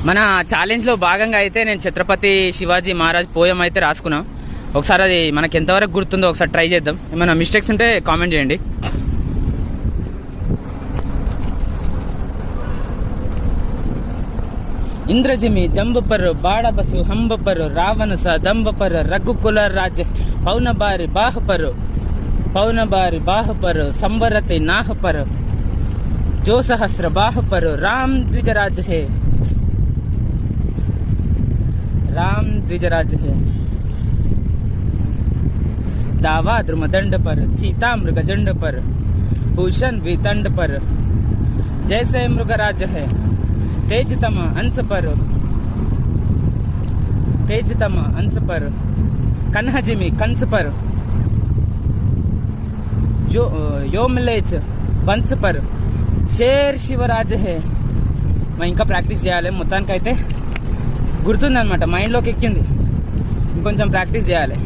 మన ఛాలెంజ్లో భాగంగా అయితే నేను ఛత్రపతి శివాజీ మహారాజ్ పోయం అయితే రాసుకున్నాం. ఒకసారి అది మనకి ఎంతవరకు గుర్తుందో ఒకసారి ట్రై చేద్దాం. ఏమైనా మిస్టేక్స్ ఉంటే కామెంట్ చేయండి. इंद्रजिमी जंब पर बाड़ा बसु हंब पर रावण सा दंब पर रघुकुल राज पौन बारी बाह पर संवरते नाह पर जो सहस्र बाह पर राम द्विजराज है दावा द्रुमदंड पर चीता मृगजंड पर भूषण वितंड पर जैसे मृगराज है तेजतम अंश पर कन्हजिमी कंस पर जो योमलेच वंश पर शेर शिवराज है. ఇంకా ప్రాక్టీస్ చేయాలి. మొత్తానికైతే గుర్తుందన్నమాట, మైండ్లోకి ఎక్కింది. ఇంకొంచెం ప్రాక్టీస్ చేయాలి.